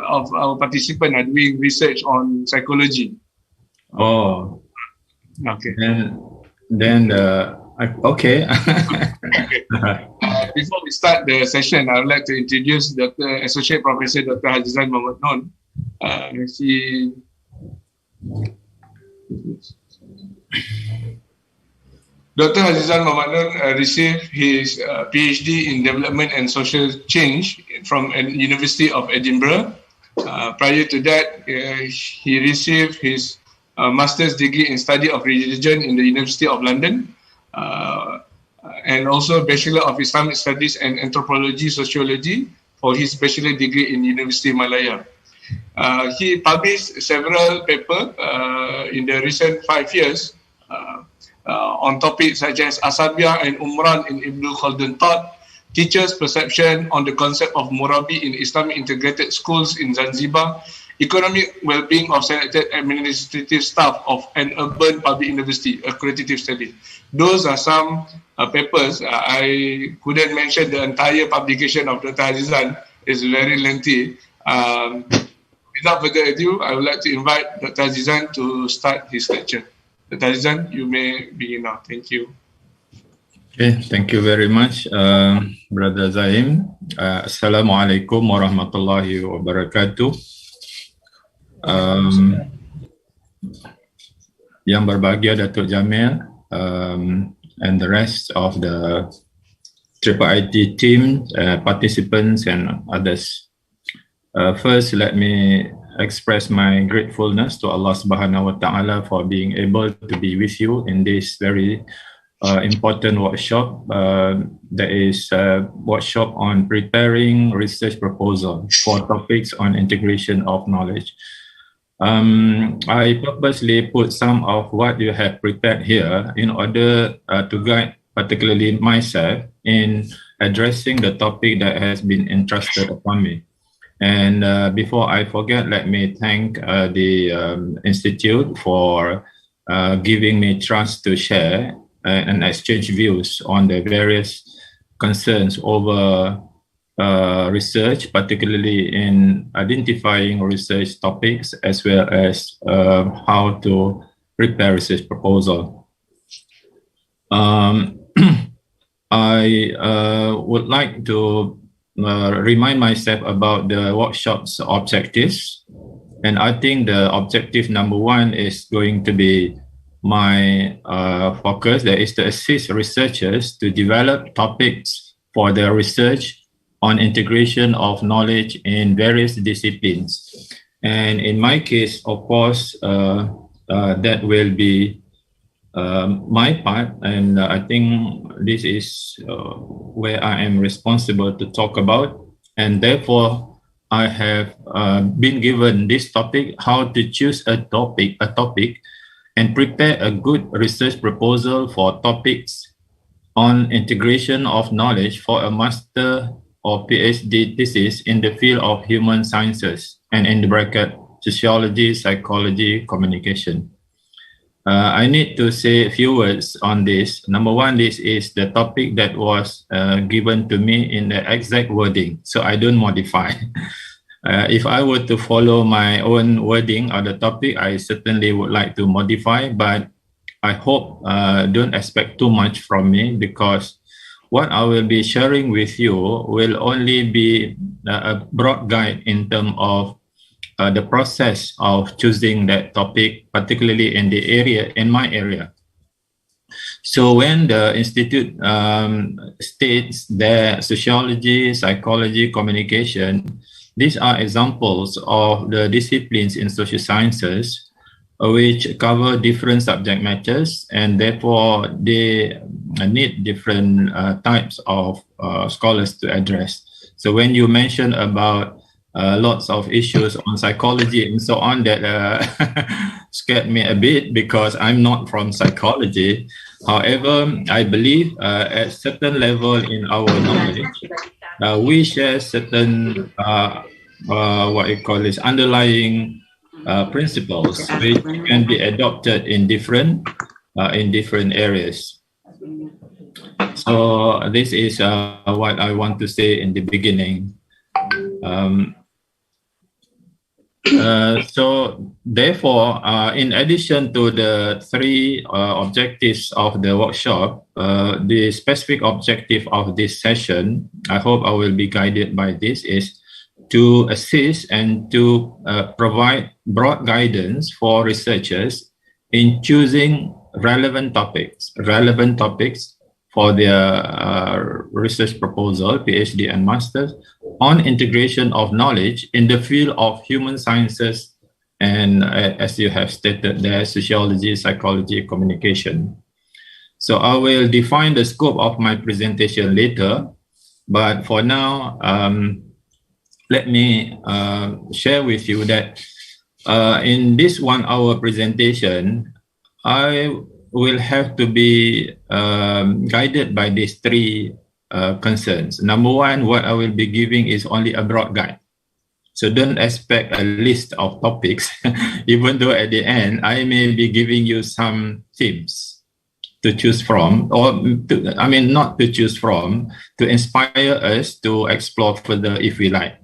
of our participants are doing research on psychology. Oh, okay. Then okay. Before we start the session, I would like to introduce Dr. Associate Professor Dr. HAZIZAN Mohamad Non. Dr. HAZIZAN Mohamad Non received his Ph.D. in Development and Social Change from the University of Edinburgh. Prior to that, he received his master's degree in Study of Religion in the University of London, and also Bachelor of Islamic Studies and Anthropology Sociology for his bachelor degree in University of Malaya. He published several papers in the recent 5 years on topics such as Asabiyah and Umran in Ibn Khaldun thought, teachers' perception on the concept of Murabi in Islamic integrated schools in Zanzibar, economic well-being of selected administrative staff of an urban public university, a qualitative study. Those are some papers. I couldn't mention the entire publication of Dr. HAZIZAN. It's very lengthy. Without further ado, I would like to invite Dr. HAZIZAN to start his lecture. Dr. HAZIZAN, you may begin now. Thank you. Okay, thank you very much, Brother Zaim. Assalamualaikum warahmatullahi wabarakatuh. Yang berbahagia Datuk Jamil and the rest of the IIIT team, participants and others. First, let me express my gratefulness to Allah Subhanahu wa Ta'ala for being able to be with you in this very important workshop. There is a workshop on preparing research proposal for topics on integration of knowledge. I purposely put some of what you have prepared here in order to guide particularly myself in addressing the topic that has been entrusted upon me. And before I forget, let me thank the Institute for giving me trust to share and exchange views on the various concerns over research, particularly in identifying research topics as well as how to prepare research proposal. I would like to remind myself about the workshop's objectives. And I think the objective number one is going to be my focus, that is to assist researchers to develop topics for their research on integration of knowledge in various disciplines. And in my case, of course, that will be my part, and I think this is where I am responsible to talk about, and therefore I have been given this topic, how to choose a topic and prepare a good research proposal for topics on integration of knowledge for a master or PhD thesis in the field of human sciences, and in the bracket, sociology, psychology, communication. I need to say a few words on this. Number one, this is the topic that was given to me in the exact wording, so I don't modify. If I were to follow my own wording of the topic, I certainly would like to modify, but I hope don't expect too much from me, because what I will be sharing with you will only be a broad guide in terms of the process of choosing that topic, particularly in the area, in my area. So when the Institute states that sociology, psychology, communication, these are examples of the disciplines in social sciences which cover different subject matters, and therefore they need different types of scholars to address. So when you mention about lots of issues on psychology and so on, that scared me a bit, because I'm not from psychology. However, I believe at certain level in our knowledge, we share certain what you call this underlying principles which can be adopted in different areas. So this is what I want to say in the beginning. So therefore, in addition to the three objectives of the workshop, the specific objective of this session, I hope I will be guided by this, is to assist and to provide broad guidance for researchers in choosing relevant topics for their research proposal, PhD and master's, on integration of knowledge in the field of human sciences and, as you have stated there, sociology, psychology, communication. So I will define the scope of my presentation later, but for now, let me share with you that in this 1 hour presentation, I will have to be guided by these three concerns. Number one, what I will be giving is only a broad guide. So don't expect a list of topics, even though at the end, I may be giving you some themes to choose from, or not to choose from, to inspire us to explore further if we like.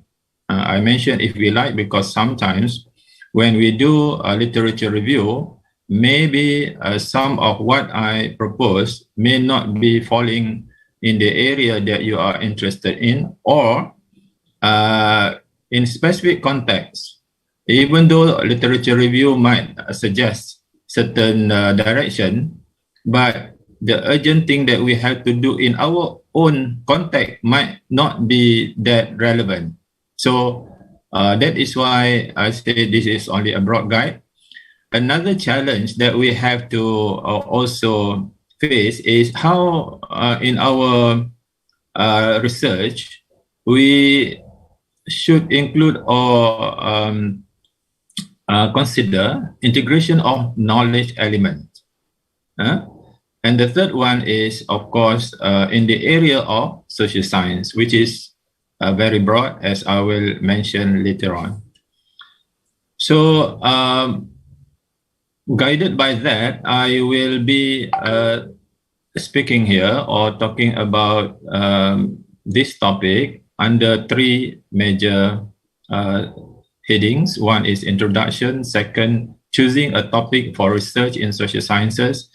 I mentioned if we like because sometimes when we do a literature review, maybe some of what I propose may not be falling in the area that you are interested in, or in specific contexts, even though literature review might suggest certain direction, but the urgent thing that we have to do in our own context might not be that relevant. So that is why I say this is only a broad guide. Another challenge that we have to also face is how in our research we should include or consider integration of knowledge element. And the third one is, of course, in the area of social science, which is very broad, as I will mention later on. So guided by that, I will be speaking here or talking about this topic under three major headings. One is introduction, second, choosing a topic for research in social sciences,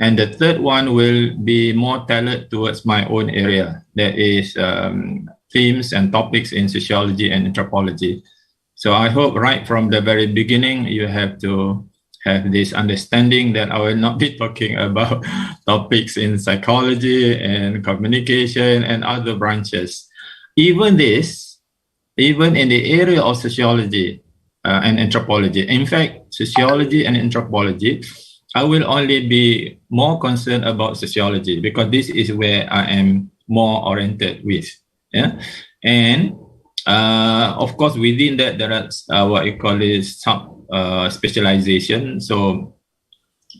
and the third one will be more tailored towards my own area, that is themes and topics in sociology and anthropology. So I hope right from the very beginning you have to have this understanding that I will not be talking about topics in psychology and communication and other branches. Even in the area of sociology and anthropology, in fact, sociology and anthropology, I will only be more concerned about sociology because this is where I am more oriented with. Yeah, and of course, within that there are what you call is sub specialization. So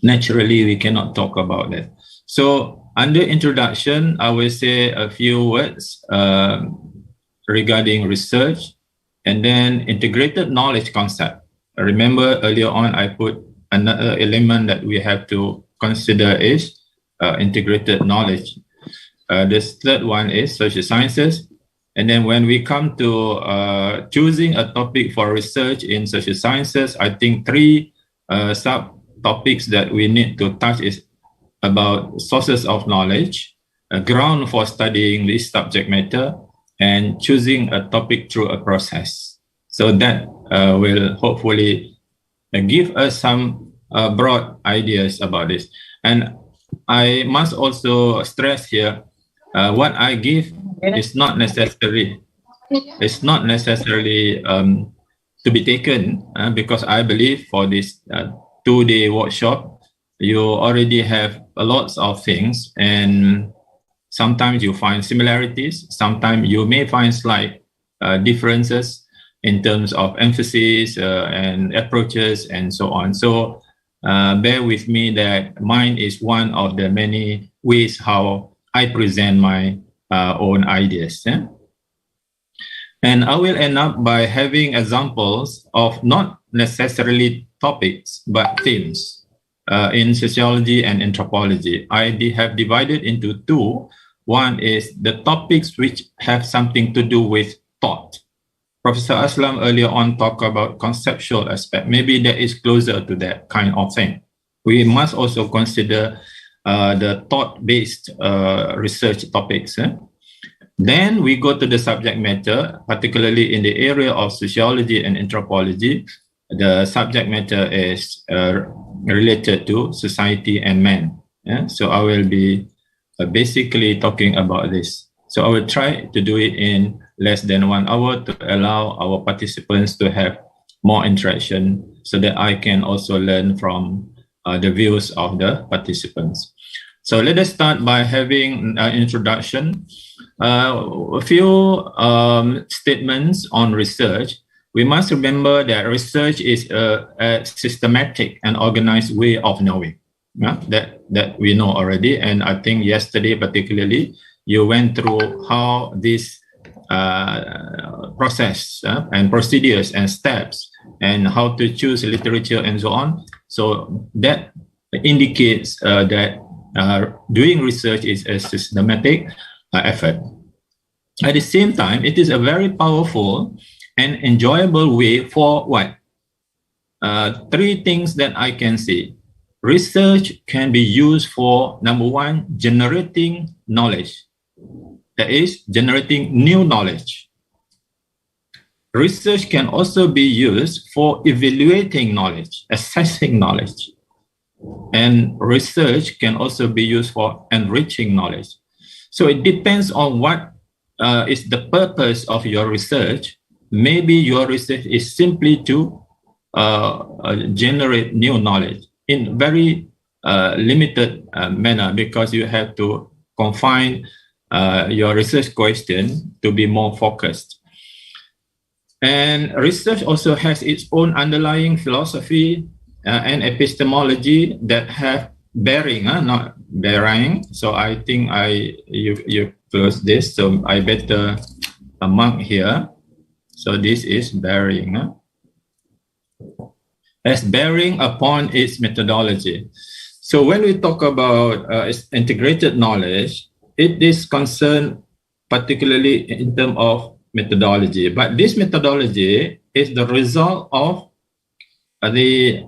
naturally, we cannot talk about that. So under introduction, I will say a few words regarding research, and then integrated knowledge concept. Remember earlier on, I put another element that we have to consider is integrated knowledge. This third one is social sciences. And then when we come to choosing a topic for research in social sciences, I think three subtopics that we need to touch is about sources of knowledge, a ground for studying this subject matter, and choosing a topic through a process. So that will hopefully give us some broad ideas about this. And I must also stress here, what I give is not necessarily to be taken because I believe for this 2-day workshop, you already have a lot of things, and sometimes you find similarities, sometimes you may find slight differences in terms of emphasis and approaches and so on. So bear with me that mine is one of the many ways how I present my own ideas. Yeah? And I will end up by having examples of not necessarily topics, but themes in sociology and anthropology. I have divided into two. One is the topics which have something to do with thought. Professor Aslam earlier on talked about conceptual aspect. Maybe that is closer to that kind of thing. We must also consider the thought-based research topics. Then we go to the subject matter, particularly in the area of sociology and anthropology. The subject matter is related to society and man. So I will be basically talking about this. So I will try to do it in less than 1 hour to allow our participants to have more interaction so that I can also learn from the views of the participants. So let us start by having an introduction. A few statements on research. We must remember that research is a systematic and organized way of knowing. That we know already. And I think yesterday particularly, you went through how this process and procedures and steps and how to choose literature and so on. So that indicates that doing research is a systematic effort. At the same time, it is a very powerful and enjoyable way for what? 3 things that I can see. Research can be used for, number 1, generating knowledge. That is, generating new knowledge. Research can also be used for evaluating knowledge, assessing knowledge. And research can also be used for enriching knowledge. So it depends on what is the purpose of your research. Maybe your research is simply to generate new knowledge in very limited manner, because you have to confine your research question to be more focused. And research also has its own underlying philosophy and epistemology that have bearing, not bearing. So I think you close this, so I better mark here. So this is bearing. As bearing upon its methodology. So when we talk about integrated knowledge, it is concerned particularly in terms of methodology. But this methodology is the result of the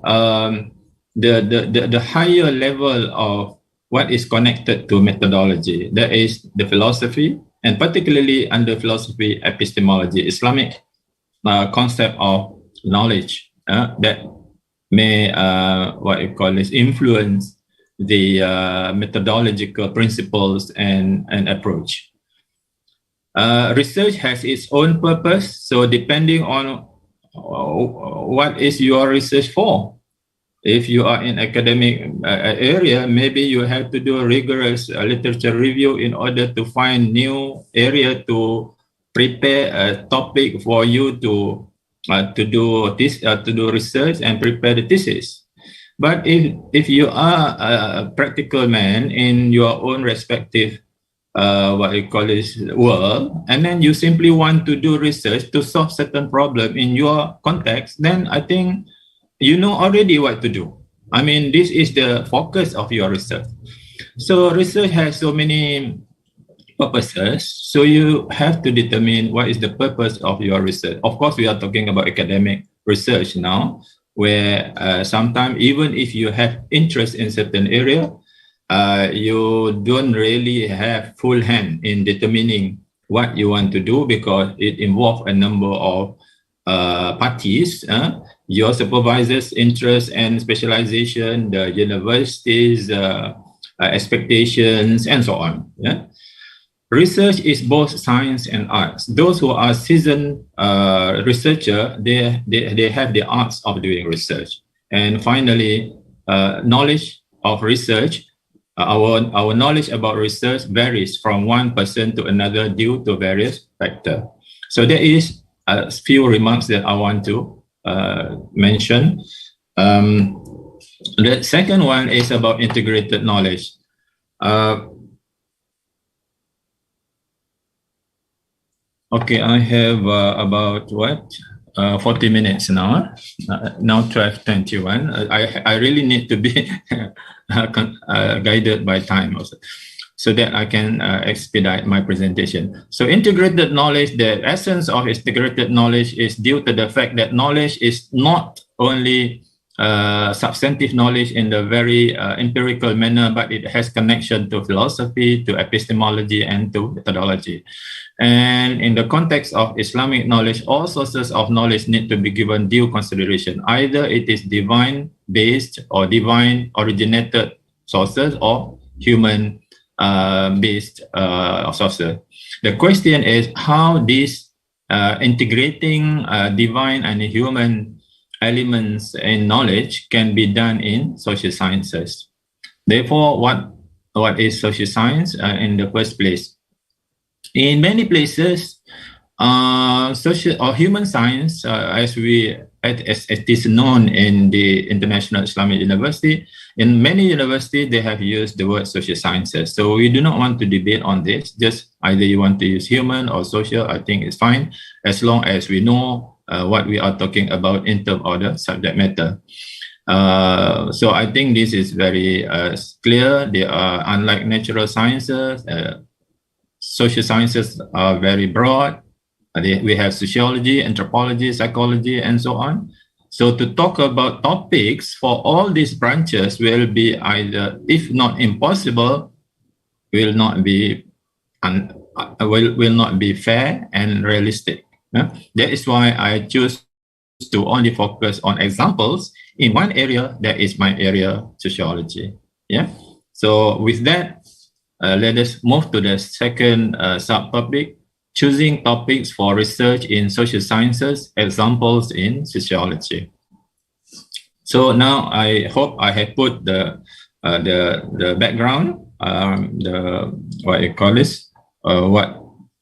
higher level of what is connected to methodology. That is the philosophy, and particularly under philosophy, epistemology, Islamic concept of knowledge that may influence the methodological principles and approach. Research has its own purpose, so depending on what is your research for. If you are in academic area, maybe you have to do a rigorous literature review in order to find new area to prepare a topic for you to do research and prepare the thesis. But if you are a practical man in your own respective world, and then you simply want to do research to solve certain problem in your context, then I think you know already what to do. I mean, this is the focus of your research. So research has so many purposes. So you have to determine what is the purpose of your research. Of course, we are talking about academic research now, where sometimes even if you have interest in certain area, you don't really have full hand in determining what you want to do, because it involves a number of parties, your supervisor's interest and specialization, the university's expectations, and so on. Yeah? Research is both science and arts. Those who are seasoned researcher, they have the arts of doing research. And finally, knowledge of research. Our knowledge about research varies from one person to another due to various factors. So there is a few remarks that I want to mention. The second one is about integrated knowledge. Okay, I have about 40 minutes now. Now 12:21. I really need to be guided by time also. so that I can expedite my presentation. So integrated knowledge, the essence of integrated knowledge is due to the fact that knowledge is not only substantive knowledge in the very empirical manner, but it has connection to philosophy, to epistemology, and to methodology. And in the context of Islamic knowledge, all sources of knowledge need to be given due consideration. Either it is divine-based or divine-originated sources or human-based sources. The question is how this integrating divine and human elements in knowledge can be done in social sciences. Therefore, what is social science in the first place? In many places, social or human science, as it is known in the International Islamic University, in many universities they have used the word social sciences. So we do not want to debate on this. Just either you want to use human or social, I think it's fine, as long as we know what we are talking about in terms of the subject matter. So I think this is very clear. They are unlike natural sciences. Social sciences are very broad. We have sociology, anthropology, psychology, and so on. So to talk about topics for all these branches will be either, if not impossible, will not be fair and realistic. That is why I choose to only focus on examples in one area, that is my area, sociology. Yeah. So with that, let us move to the second subtopic, choosing topics for research in social sciences, examples in sociology. So now I hope I have put the background, what you call this, what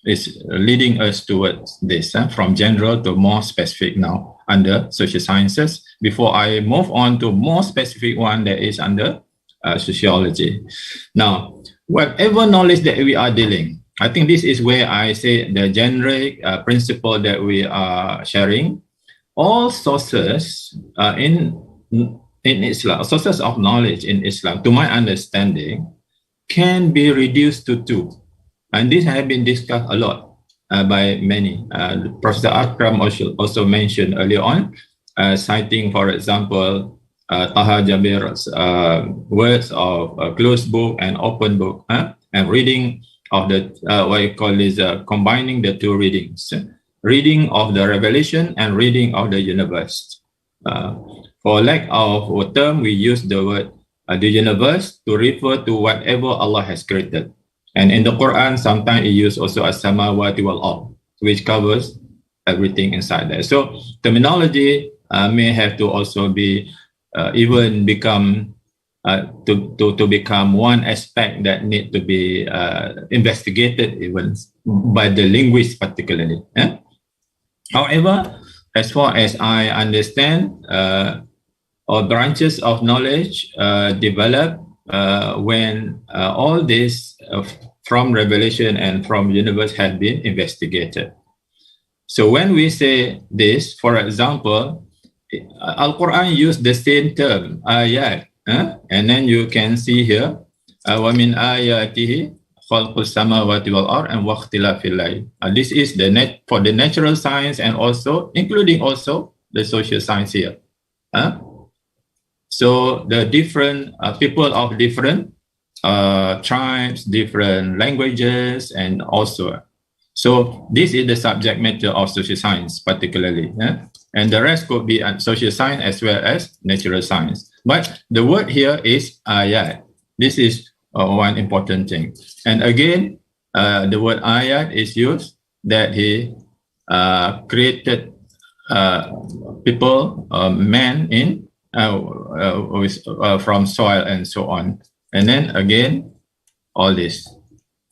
is leading us towards this, from general to more specific now under social sciences, before I move on to more specific one that is under sociology. Now, whatever knowledge that we are dealing, I think this is where I say the generic principle that we are sharing. All sources in Islam, sources of knowledge in Islam, to my understanding, can be reduced to two. And this has been discussed a lot by many. Professor Akram also mentioned earlier on, citing, for example, Taha Jabir's words of closed book and open book, and reading of the, what you call is combining the two readings, reading of the revelation and reading of the universe. For lack of a term, we use the word the universe to refer to whatever Allah has created. And in the Quran, sometimes it uses also as-samawati wal-ard, which covers everything inside there. So terminology may have to also be even become to become one aspect that need to be investigated even by the linguists particularly. However, as far as I understand, all branches of knowledge develop when all this from revelation and from universe had been investigated. So when we say this, for example, Al-Quran used the same term, ayat, and then you can see here, وَمِنْ آيَاتِهِ خَلْقُ السَّمَاوَاتِ وَالْأَرْضِ and وَاخْتِلَافِ اللَّيْلِ. This is the for the natural science and also including also the social science here. So the different people of different tribes, different languages, and also. So this is the subject matter of social science particularly. And the rest could be social science as well as natural science. But the word here is ayat. This is one important thing. And again, the word ayat is used that he created people, men in from soil and so on. And then again, all this.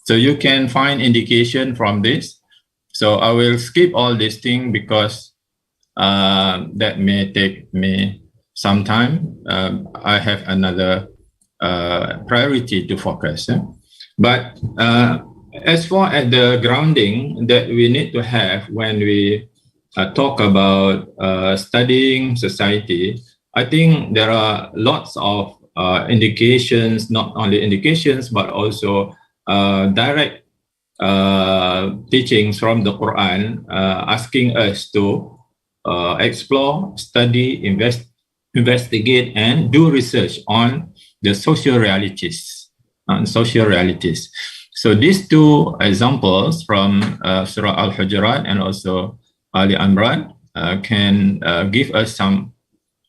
So you can find indication from this. So I will skip all this thing because that may take me some time. I have another priority to focus. But as far as the grounding that we need to have when we talk about studying society, I think there are lots of indications, not only indications, but also direct teachings from the Quran, asking us to explore, study, investigate, and do research on the social realities. So these two examples from Surah Al-Hujurat and also Ali Imran can give us some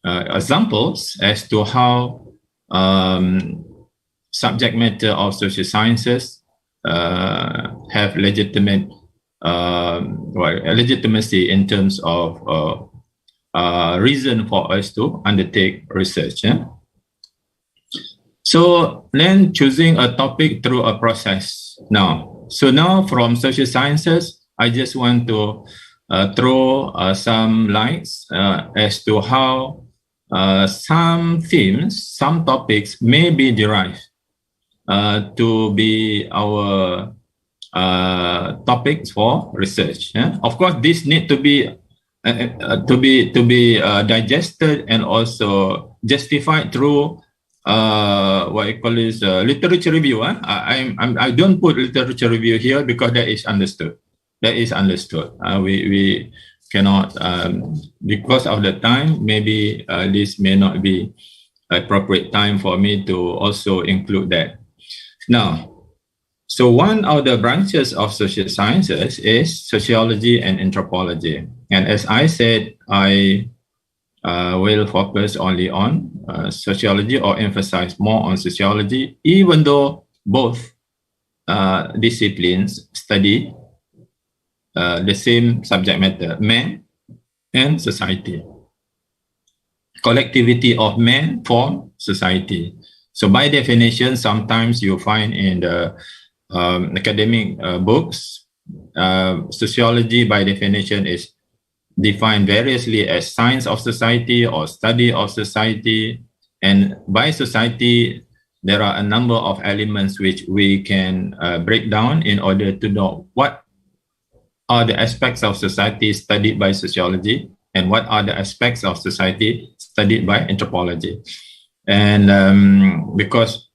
examples as to how subject matter of social sciences have legitimacy in terms of reason for us to undertake research. So then choosing a topic through a process now. So now from social sciences, I just want to throw some lights as to how some themes, some topics may be derived to be our topics for research. Of course, this need to be digested and also justified through what I call is literature review. I don't put literature review here because that is understood. We cannot, because of the time, maybe this may not be appropriate time for me to also include that. Now, so one of the branches of social sciences is sociology and anthropology. And as I said, I will focus only on sociology or emphasize more on sociology, even though both disciplines study the same subject matter, man and society. Collectivity of men form society. So by definition, sometimes you find in the academic books, sociology by definition is defined variously as science of society or study of society. And by society, there are a number of elements which we can break down in order to know what are the aspects of society studied by sociology and what are the aspects of society studied by anthropology. And because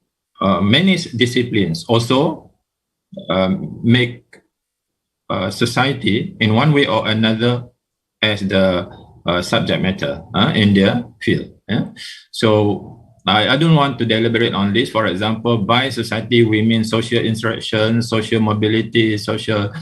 many disciplines also make society in one way or another as the subject matter in their field. So I don't want to deliberate on this. For example, by society, we mean social interaction, social mobility, social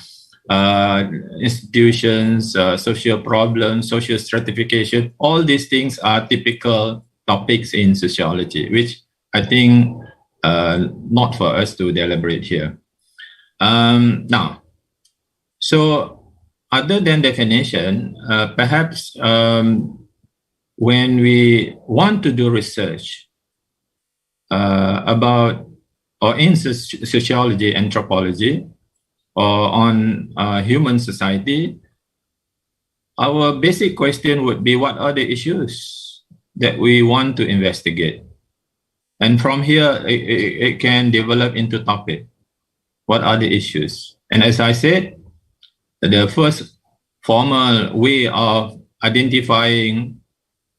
institutions, social problems, social stratification. All these things are typical topics in sociology, which I think not for us to deliberate here. Now, so other than definition, perhaps when we want to do research about or in sociology, anthropology, or on human society, our basic question would be, what are the issues that we want to investigate? And from here, it can develop into topic. What are the issues? And as I said, the first formal way of identifying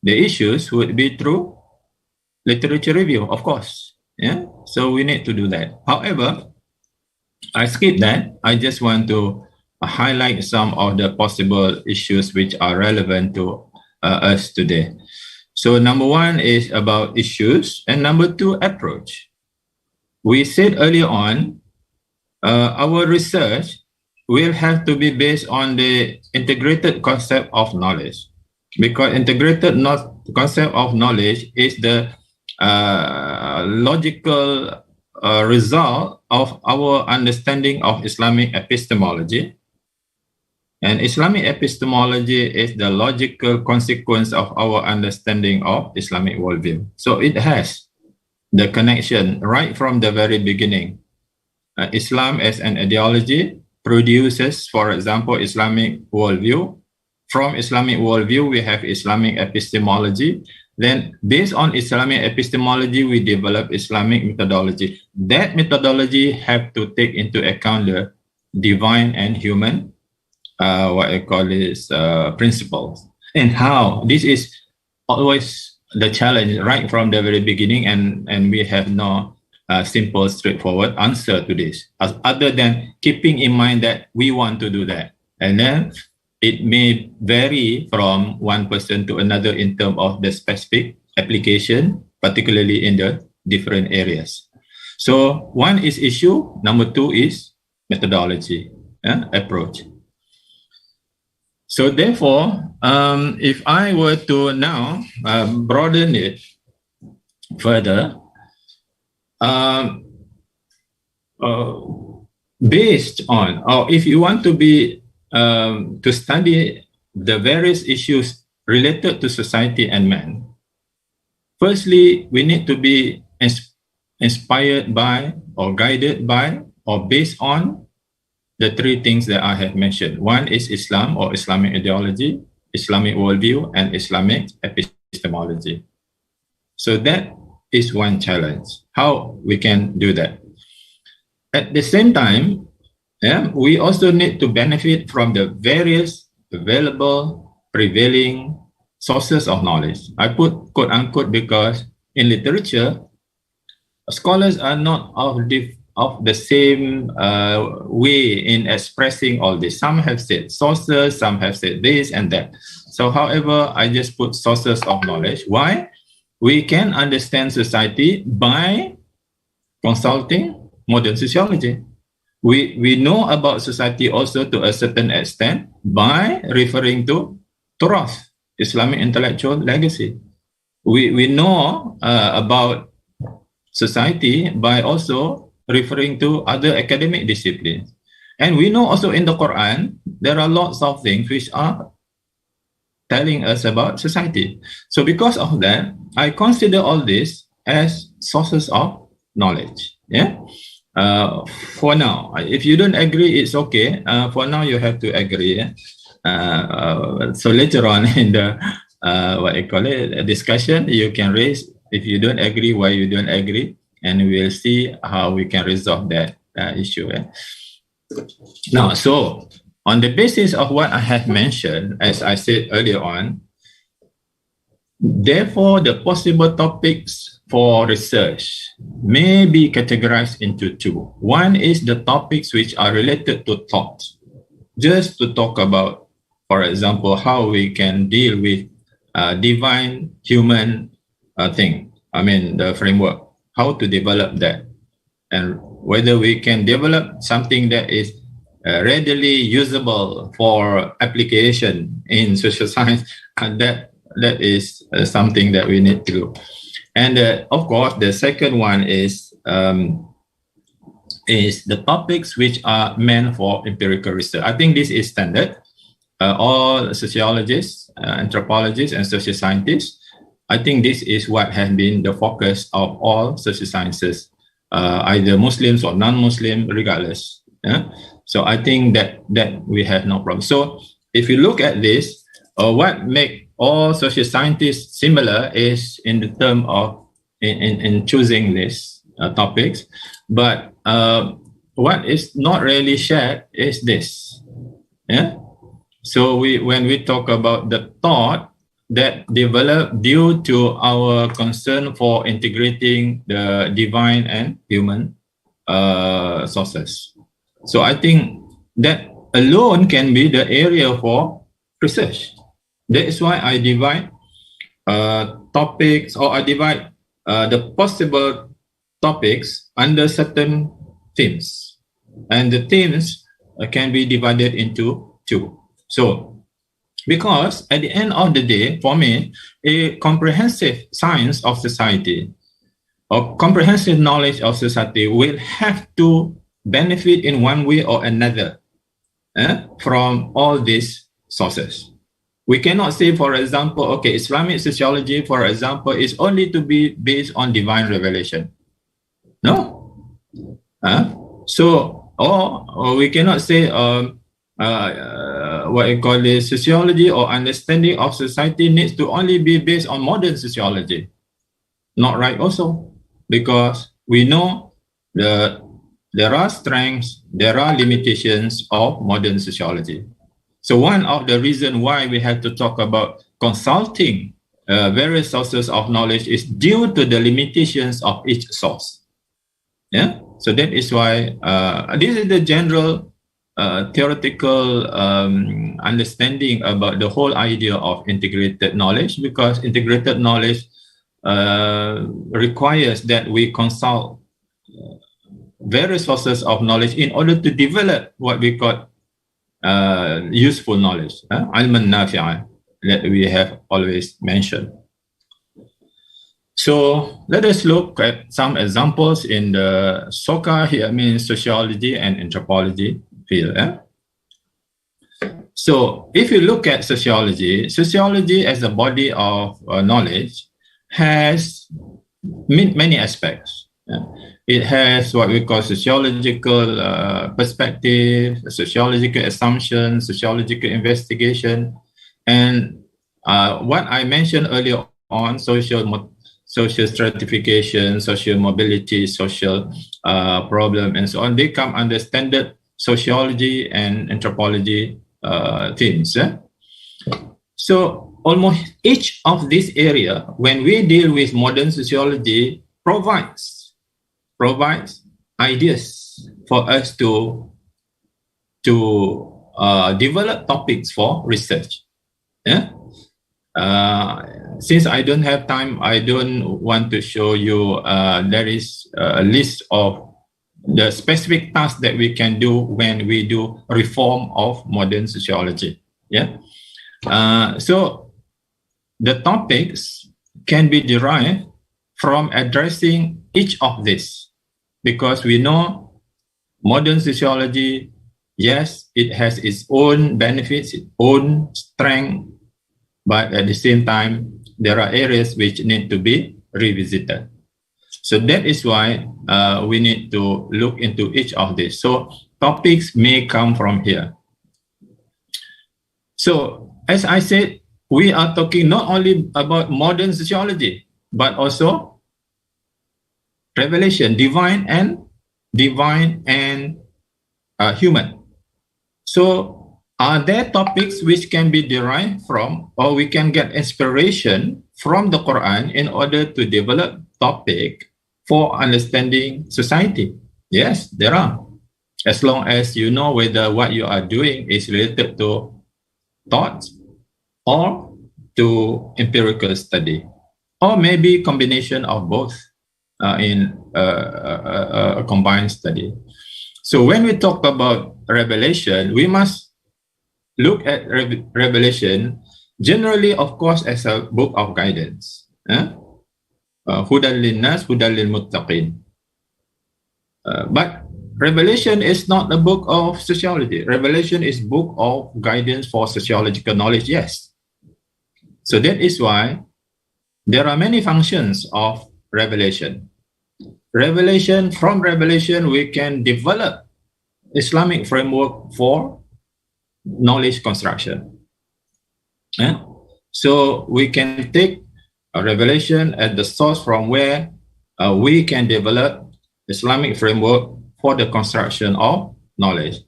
the issues would be through literature review, of course. So we need to do that. However, I skip that. I just want to highlight some of the possible issues which are relevant to us today. So number one is about issues, and number two, approach. We said earlier on, our research will have to be based on the integrated concept of knowledge, because integrated concept of knowledge is the logical result of our understanding of Islamic epistemology. And Islamic epistemology is the logical consequence of our understanding of Islamic worldview. So it has the connection right from the very beginning. Islam as an ideology produces, for example, Islamic worldview. From Islamic worldview, we have Islamic epistemology. Then based on Islamic epistemology, we develop Islamic methodology. That methodology have to take into account the divine and human, what I call is principles. And how? This is always the challenge right from the very beginning, and we have no simple, straightforward answer to this, other than keeping in mind that we want to do that. And then it may vary from one person to another in terms of the specific application, particularly in the different areas. So one is issue, number two is methodology, approach. So therefore, if I were to now broaden it further, based on, or if you want to be to study the various issues related to society and man, firstly, we need to be inspired by or guided by or based on the three things that I have mentioned. One is Islam or Islamic ideology, Islamic worldview, and Islamic epistemology. So that is one challenge, how we can do that. At the same time, we also need to benefit from the various available, prevailing sources of knowledge. I put quote unquote because in literature, scholars are not of the same way in expressing all this. Some have said sources, some have said this and that. So however, I just put sources of knowledge. Why? We can understand society by consulting modern sociology. We know about society also to a certain extent by referring to PROF, Islamic intellectual legacy. We know about society by also referring to other academic disciplines. And we know also in the Quran, there are lots of things which are telling us about society. So because of that, I consider all this as sources of knowledge. Yeah. For now, if you don't agree, it's okay. For now, you have to agree. Yeah? So later on in the what I call it, a discussion, you can raise if you don't agree, why you don't agree, and we'll see how we can resolve that issue. Eh? Now, so on the basis of what I have mentioned, as I said earlier on, therefore the possible topics for research may be categorized into two. One is the topics which are related to thought, just to talk about, for example, how we can deal with divine human thing. I mean, the framework, how to develop that, and whether we can develop something that is readily usable for application in social science, and that is something that we need to do. And of course, the second one is the topics which are meant for empirical research. I think this is standard. All sociologists, anthropologists, and social scientists, I think this is what has been the focus of all social sciences, either Muslims or non-Muslim, regardless. Yeah? So I think that we have no problem. So if you look at this, what makes all social scientists similar is in the term of in choosing these topics, but what is not really shared is this. Yeah. So when we talk about the thought that developed due to our concern for integrating the divine and human sources. So I think that alone can be the area for research. That is why I divide topics, or I divide the possible topics under certain themes. And the themes can be divided into two. So, because at the end of the day, for me, a comprehensive science of society or comprehensive knowledge of society will have to benefit in one way or another from all these sources. We cannot say, for example, okay, Islamic sociology, for example, is only to be based on divine revelation. No. So, or we cannot say what I call this sociology or understanding of society needs to only be based on modern sociology. Not right also, because we know there are strengths, there are limitations of modern sociology. So one of the reasons why we have to talk about consulting various sources of knowledge is due to the limitations of each source. Yeah. So that is why this is the general theoretical understanding about the whole idea of integrated knowledge, because integrated knowledge requires that we consult various sources of knowledge in order to develop what we call useful knowledge, ilman nafi'a, that we have always mentioned. So let us look at some examples in the SOCA here, means sociology and anthropology field. So if you look at sociology, sociology as a body of knowledge has many aspects. It has what we call sociological perspective, sociological assumptions, sociological investigation, and what I mentioned earlier on, social stratification, social mobility, social problem, and so on. They come under standard sociology and anthropology themes. So almost each of this area, when we deal with modern sociology, provides ideas for us to develop topics for research. Since I don't have time, I don't want to show you. There is a list of the specific tasks that we can do when we do reform of modern sociology. So the topics can be derived from addressing each of these, because we know modern sociology, yes, it has its own benefits, its own strength, but at the same time, there are areas which need to be revisited. So that is why we need to look into each of these. So topics may come from here. So as I said, we are talking not only about modern sociology, but also revelation, divine and human. So are there topics which can be derived from, or we can get inspiration from the Quran in order to develop topic for understanding society? Yes, there are. As long as you know whether what you are doing is related to thoughts or to empirical study, or maybe combination of both in a combined study. So when we talk about revelation, we must look at Revelation generally, of course, as a book of guidance. Hudan linnas, hudan lil muttaqin. But Revelation is not a book of sociology. Revelation is book of guidance for sociological knowledge, yes. So that is why there are many functions of revelation. From revelation, we can develop Islamic framework for knowledge construction. So we can take a revelation as the source from where we can develop Islamic framework for the construction of knowledge.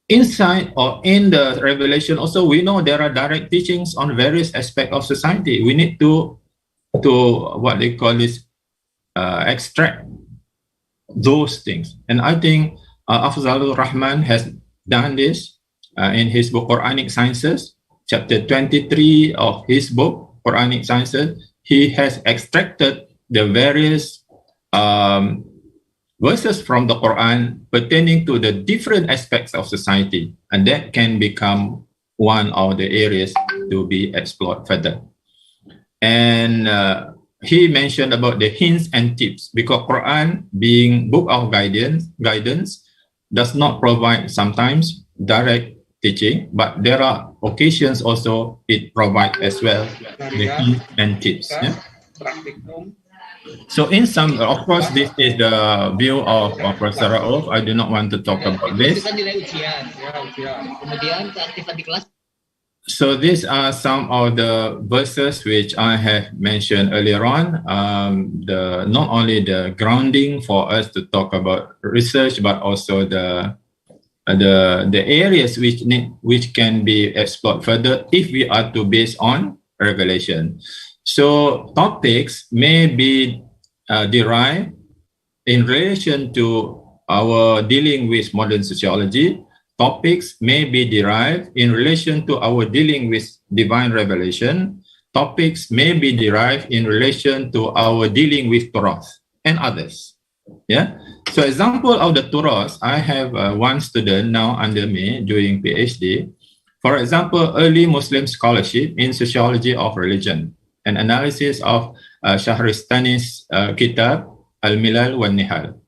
Inside or in the revelation also, we know there are direct teachings on various aspects of society. We need to what they call this, extract those things. And I think Afzalur Rahman has done this in his book Quranic Sciences, chapter 23 of his book Quranic Sciences. He has extracted the various verses from the Quran pertaining to the different aspects of society, and that can become one of the areas to be explored further. And he mentioned about the hints and tips, because Quran, being book of guidance does not provide sometimes direct teaching, but there are occasions also it provides as well the hints and tips. So in some, of course, this is the view of Professor Raouf. I do not want to talk about this. So these are some of the verses which I have mentioned earlier on. Not only the grounding for us to talk about research, but also the areas which can be explored further if we are to base on revelation. So topics may be derived in relation to our dealing with modern sociology, topics may be derived in relation to our dealing with divine revelation. Topics may be derived in relation to our dealing with PROF and others. Yeah. So example of the Turas, I have one student now under me doing PhD. For example, early Muslim scholarship in sociology of religion, an analysis of Shahristani's kitab Al-Milal wa Nihal.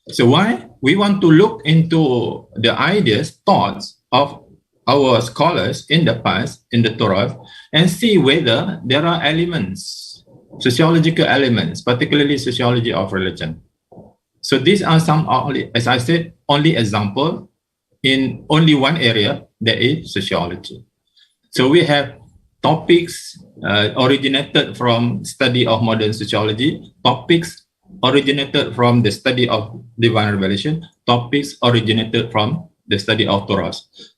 So why? We want to look into the ideas, thoughts of our scholars in the past, in the Torah, and see whether there are elements, sociological elements, particularly sociology of religion. So these are some, only, as I said, only example in only one area, that is sociology. So we have topics originated from study of modern sociology, topics originated from the study of divine revelation, topics originated from the study of Torah.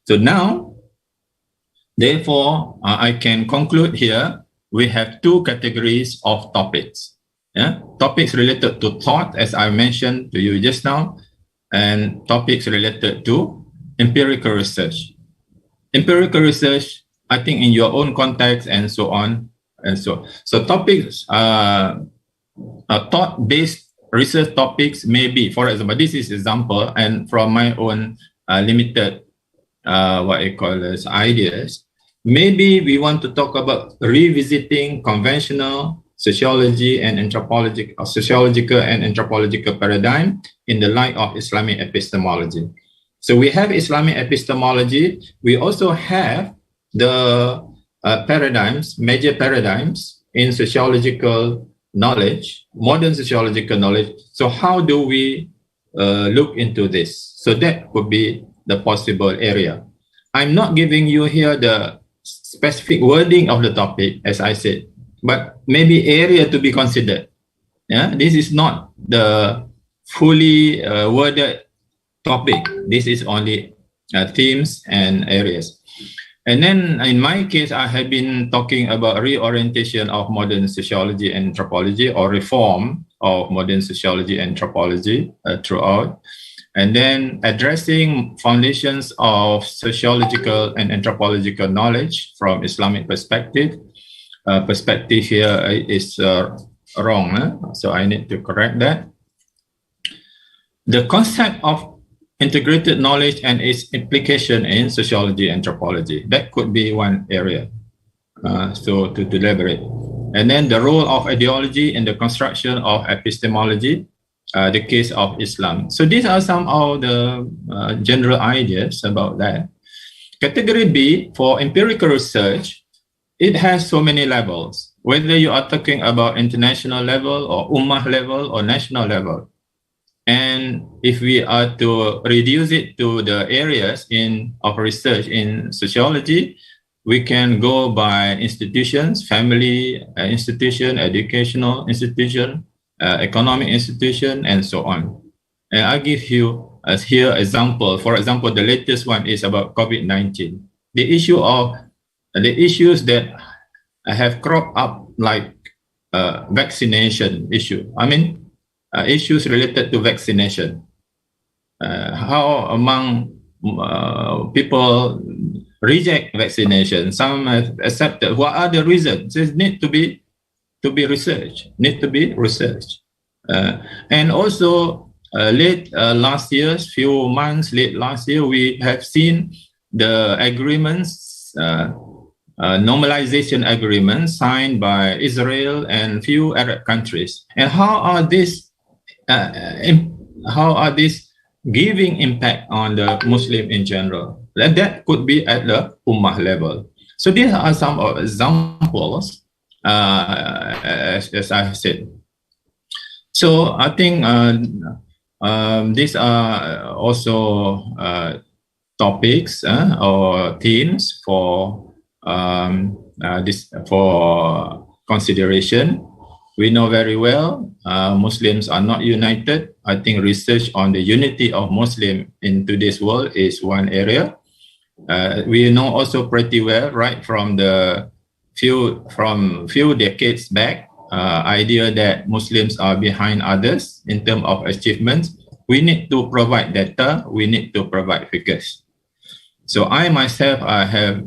So now, therefore, I can conclude here, we have two categories of topics. Yeah? Topics related to thought, as I mentioned to you just now, and topics related to empirical research. Empirical research, I think in your own context and so on and so. So topics, thought-based research topics may be, for example, this is example, and from my own limited, what I call as ideas, maybe we want to talk about revisiting conventional sociology and anthropology, or sociological and anthropological paradigm in the light of Islamic epistemology. So we have Islamic epistemology. We also have the paradigms, major paradigms in sociological knowledge, modern sociological knowledge. So how do we look into this? So that could be the possible area. I'm not giving you here the specific wording of the topic, as I said, but maybe area to be considered. Yeah, this is not the fully worded topic. This is only themes and areas. And then in my case, I have been talking about reorientation of modern sociology and anthropology, or reform of modern sociology and anthropology throughout. And then addressing foundations of sociological and anthropological knowledge from Islamic perspective. Perspective here is wrong, so I need to correct that. The concept of integrated knowledge and its implication in sociology and anthropology, that could be one area, so to elaborate. And then the role of ideology in the construction of epistemology, the case of Islam. So these are some of the general ideas about that. Category B, for empirical research, it has so many levels, whether you are talking about international level or ummah level or national level. And if we are to reduce it to the areas of research in sociology, we can go by institutions, family institution, educational institution, economic institution, and so on. And I'll give you here example. For example, the latest one is about COVID-19. The issues that have cropped up, like vaccination issue. I mean, issues related to vaccination. How among people reject vaccination? Some have accepted. What are the reasons? It need to be researched. And also late last year, we have seen the agreements, normalization agreements signed by Israel and few Arab countries. And how are these giving impact on the Muslim in general? That could be at the ummah level. So these are some examples, as I said. So I think these are also topics or themes for for consideration. We know very well Muslims are not united. I think research on the unity of Muslim in today's world is one area. We know also pretty well, right from few decades back, idea that Muslims are behind others in terms of achievements, we need to provide data, we need to provide figures. So I myself, I have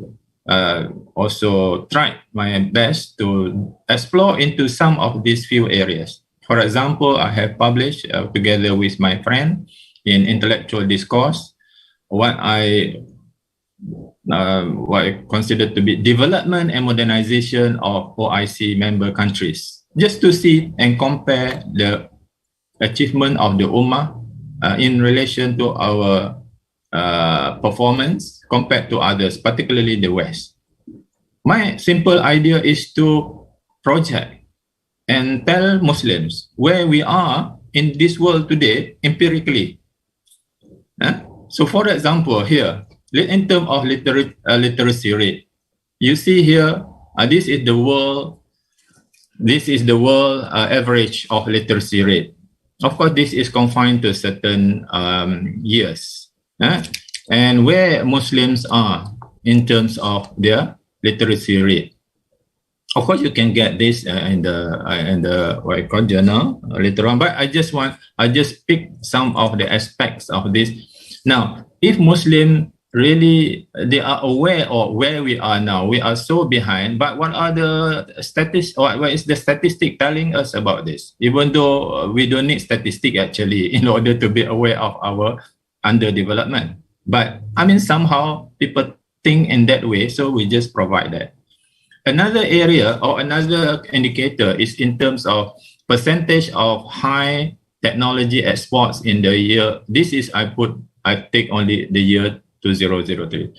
also tried my best to explore into some of these few areas. For example, I have published together with my friend in Intellectual Discourse what I consider to be development and modernization of OIC member countries, just to see and compare the achievement of the Ummah in relation to our performance compared to others, particularly the West. My simple idea is to project and tell Muslims where we are in this world today empirically. So for example, here, in terms of literacy rate, you see here, this is the world average of literacy rate. Of course, this is confined to certain years. And where Muslims are in terms of their literacy rate. Of course, you can get this in the what I call journal later on, but I just pick some of the aspects of this. Now, if Muslim really they are aware of where we are now, we are so behind. But what are the statistics? What is the statistic telling us about this? Even though we don't need statistic actually in order to be aware of our underdevelopment. But I mean, somehow people think in that way, so we just provide that. Another area or another indicator is in terms of percentage of high technology exports in the year. This is I take only the year 2003.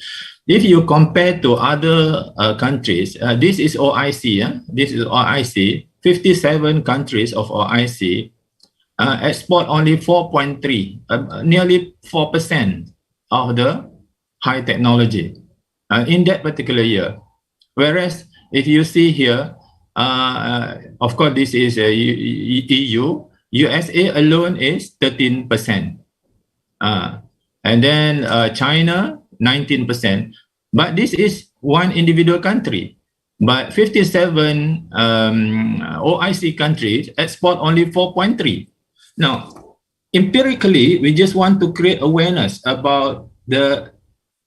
If you compare to other countries, this is OIC. This is OIC. 57 countries of OIC export only 4.3, nearly 4% of the high technology in that particular year. Whereas if you see here, of course, this is EU. USA alone is 13%. And then China, 19%. But this is one individual country. But 57 OIC countries export only 4.3. Now, empirically, we just want to create awareness about the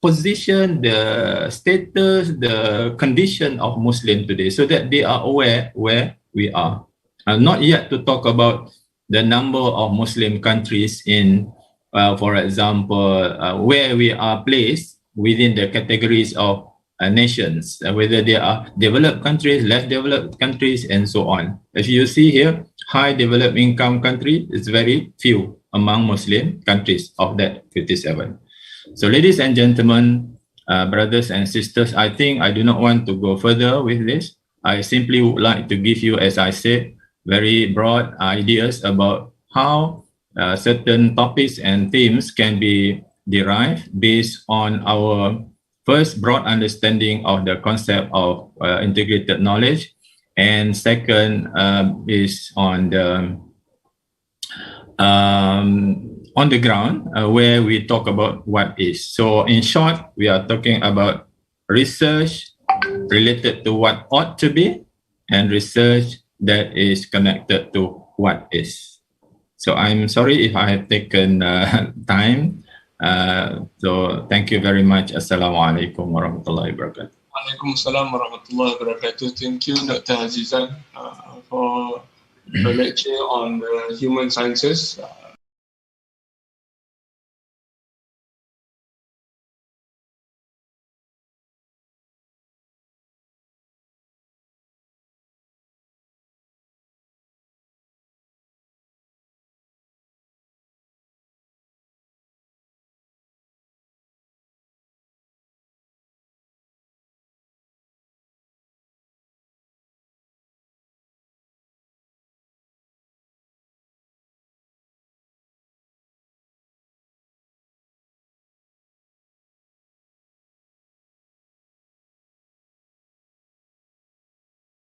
position, the status, the condition of Muslim today, so that they are aware where we are. Not yet to talk about the number of Muslim countries in, for example, where we are placed within the categories of nations, whether they are developed countries, less developed countries, and so on. As you see here, high developed income country is very few among Muslim countries of that 57. So ladies and gentlemen, brothers and sisters, I think I do not want to go further with this. I simply would like to give you, as I said, very broad ideas about how certain topics and themes can be derived based on our first broad understanding of the concept of integrated knowledge, and second is on the ground where we talk about what is. So in short, we are talking about research related to what ought to be and research that is connected to what is. So I'm sorry if I have taken time. So thank you very much. Assalamualaikum warahmatullahi wabarakatuh. Waalaikumsalam warahmatullahi wabarakatuh. Thank you, Dr. HAZIZAN, for the lecture on the human sciences.